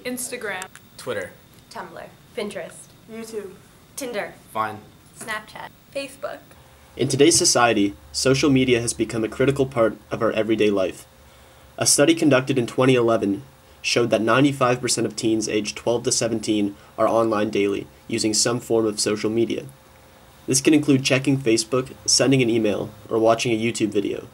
Instagram, Twitter, Tumblr, Pinterest, YouTube, Tinder, Vine, Snapchat, Facebook. In today's society, social media has become a critical part of our everyday life. A study conducted in 2011 showed that 95% of teens aged 12 to 17 are online daily, using some form of social media. This can include checking Facebook, sending an email, or watching a YouTube video.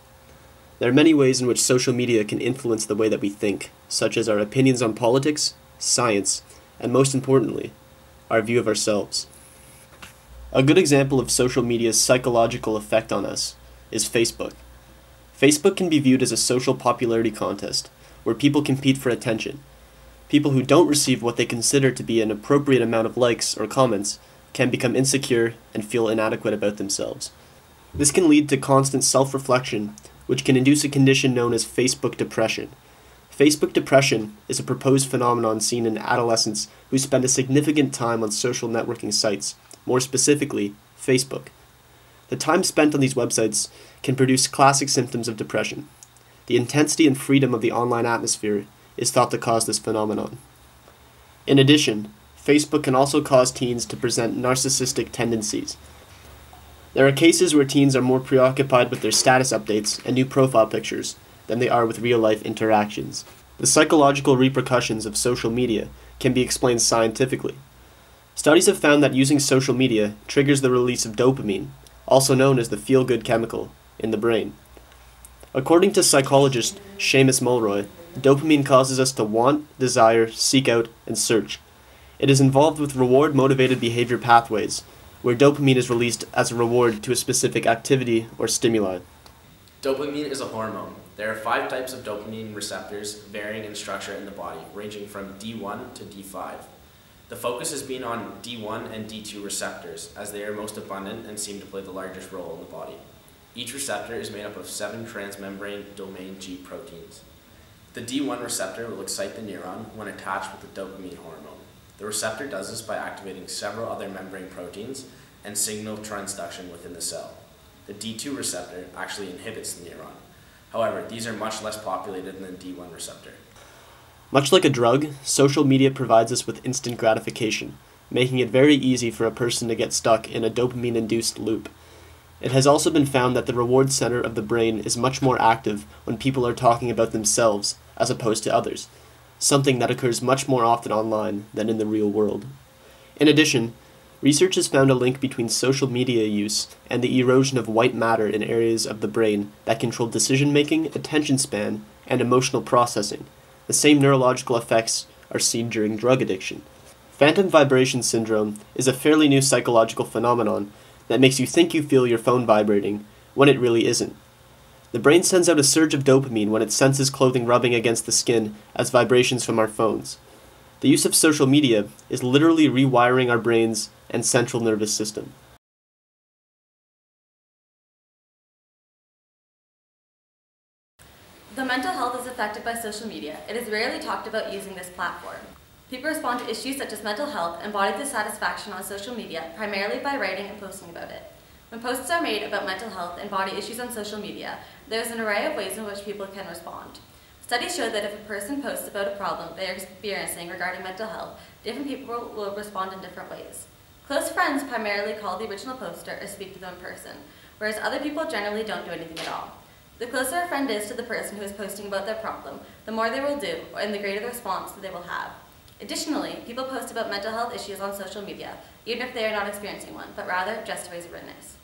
There are many ways in which social media can influence the way that we think, such as our opinions on politics, science, and most importantly, our view of ourselves. A good example of social media's psychological effect on us is Facebook. Facebook can be viewed as a social popularity contest, where people compete for attention. People who don't receive what they consider to be an appropriate amount of likes or comments can become insecure and feel inadequate about themselves. This can lead to constant self-reflection, which can induce a condition known as Facebook depression. Facebook depression is a proposed phenomenon seen in adolescents who spend a significant time on social networking sites, more specifically, Facebook. The time spent on these websites can produce classic symptoms of depression. The intensity and freedom of the online atmosphere is thought to cause this phenomenon. In addition, Facebook can also cause teens to present narcissistic tendencies. There are cases where teens are more preoccupied with their status updates and new profile pictures than they are with real-life interactions. The psychological repercussions of social media can be explained scientifically. Studies have found that using social media triggers the release of dopamine, also known as the feel-good chemical, in the brain. According to psychologist Seamus Mulroy, dopamine causes us to want, desire, seek out, and search. It is involved with reward-motivated behavior pathways, where dopamine is released as a reward to a specific activity or stimuli. Dopamine is a hormone. There are 5 types of dopamine receptors varying in structure in the body, ranging from D1 to D5. The focus has been on D1 and D2 receptors, as they are most abundant and seem to play the largest role in the body. Each receptor is made up of 7 transmembrane domain G proteins. The D1 receptor will excite the neuron when attached with the dopamine hormone. The receptor does this by activating several other membrane proteins and signal transduction within the cell. The D2 receptor actually inhibits the neuron. However, these are much less populated than the D1 receptor. Much like a drug, social media provides us with instant gratification, making it very easy for a person to get stuck in a dopamine-induced loop. It has also been found that the reward center of the brain is much more active when people are talking about themselves as opposed to others, something that occurs much more often online than in the real world. In addition, research has found a link between social media use and the erosion of white matter in areas of the brain that control decision-making, attention span, and emotional processing. The same neurological effects are seen during drug addiction. Phantom vibration syndrome is a fairly new psychological phenomenon that makes you think you feel your phone vibrating when it really isn't. The brain sends out a surge of dopamine when it senses clothing rubbing against the skin as vibrations from our phones. The use of social media is literally rewiring our brains and central nervous system. Though mental health is affected by social media, it is rarely talked about using this platform. People respond to issues such as mental health and body dissatisfaction on social media primarily by writing and posting about it. When posts are made about mental health and body issues on social media, there is an array of ways in which people can respond. Studies show that if a person posts about a problem they are experiencing regarding mental health, different people will respond in different ways. Close friends primarily call the original poster or speak to them in person, whereas other people generally don't do anything at all. The closer a friend is to the person who is posting about their problem, the more they will do, and the greater the response that they will have. Additionally, people post about mental health issues on social media, even if they are not experiencing one, but rather just to raise awareness.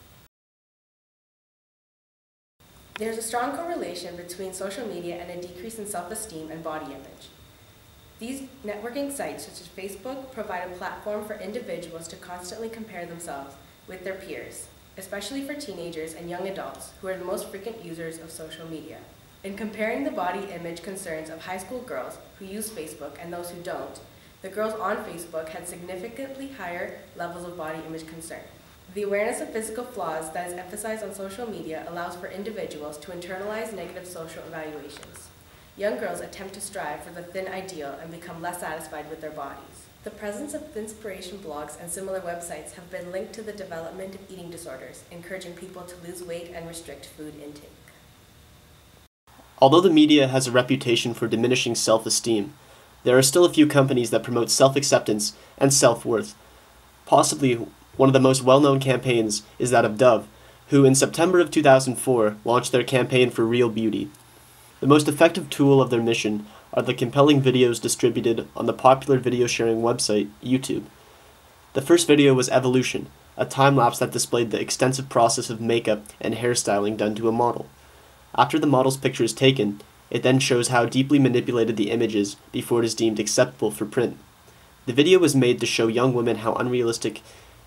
There's a strong correlation between social media and a decrease in self-esteem and body image. These networking sites, such as Facebook, provide a platform for individuals to constantly compare themselves with their peers, especially for teenagers and young adults, who are the most frequent users of social media. In comparing the body image concerns of high school girls who use Facebook and those who don't, the girls on Facebook had significantly higher levels of body image concern. The awareness of physical flaws that is emphasized on social media allows for individuals to internalize negative social evaluations. Young girls attempt to strive for the thin ideal and become less satisfied with their bodies. The presence of inspiration blogs and similar websites have been linked to the development of eating disorders, encouraging people to lose weight and restrict food intake. Although the media has a reputation for diminishing self-esteem, there are still a few companies that promote self-acceptance and self-worth. Possibly one of the most well-known campaigns is that of Dove, who in September of 2004 launched their campaign for Real Beauty. The most effective tool of their mission are the compelling videos distributed on the popular video sharing website, YouTube. The first video was Evolution, a time-lapse that displayed the extensive process of makeup and hairstyling done to a model. After the model's picture is taken, it then shows how deeply manipulated the image is before it is deemed acceptable for print. The video was made to show young women how unrealistic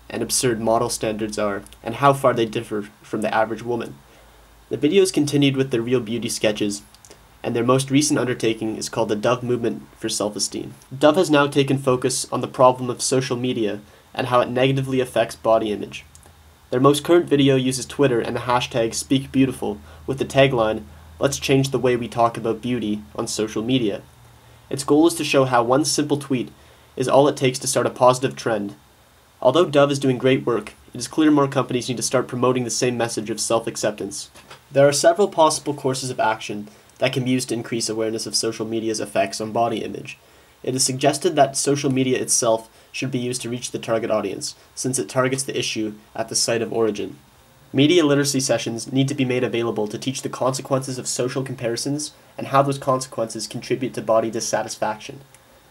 and absurd model standards are, and how far they differ from the average woman. The videos continued with their Real Beauty sketches, and their most recent undertaking is called the Dove Movement for Self-Esteem. Dove has now taken focus on the problem of social media and how it negatively affects body image. Their most current video uses Twitter and the hashtag #SpeakBeautiful with the tagline, "Let's change the way we talk about beauty on social media." Its goal is to show how one simple tweet is all it takes to start a positive trend. Although Dove is doing great work, it is clear more companies need to start promoting the same message of self-acceptance. There are several possible courses of action that can be used to increase awareness of social media's effects on body image. It is suggested that social media itself should be used to reach the target audience, since it targets the issue at the site of origin. Media literacy sessions need to be made available to teach the consequences of social comparisons and how those consequences contribute to body dissatisfaction.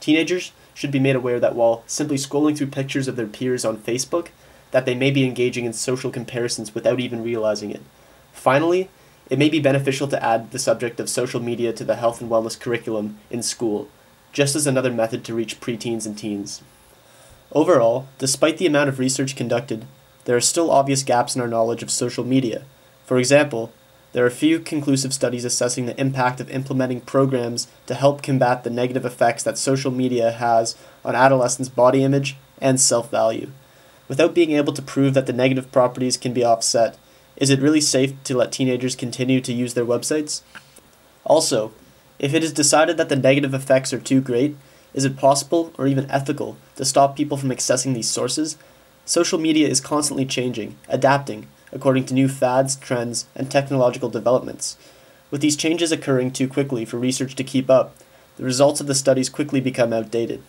Teenagers should be made aware that while simply scrolling through pictures of their peers on Facebook, that they may be engaging in social comparisons without even realizing it. Finally, it may be beneficial to add the subject of social media to the health and wellness curriculum in school, just as another method to reach preteens and teens. Overall, despite the amount of research conducted, there are still obvious gaps in our knowledge of social media. For example, there are few conclusive studies assessing the impact of implementing programs to help combat the negative effects that social media has on adolescents' body image and self-value. Without being able to prove that the negative properties can be offset, is it really safe to let teenagers continue to use their websites? Also, if it is decided that the negative effects are too great, is it possible or even ethical to stop people from accessing these sources? Social media is constantly changing, adapting, according to new fads, trends, and technological developments. With these changes occurring too quickly for research to keep up, the results of the studies quickly become outdated.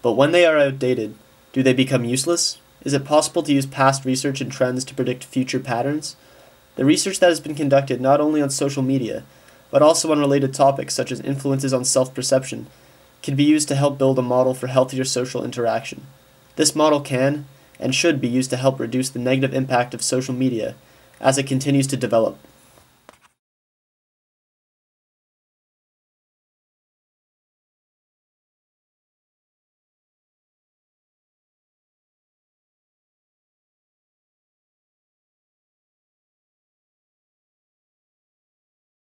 But when they are outdated, do they become useless? Is it possible to use past research and trends to predict future patterns? The research that has been conducted not only on social media, but also on related topics such as influences on self-perception, can be used to help build a model for healthier social interaction. This model can and should be used to help reduce the negative impact of social media as it continues to develop.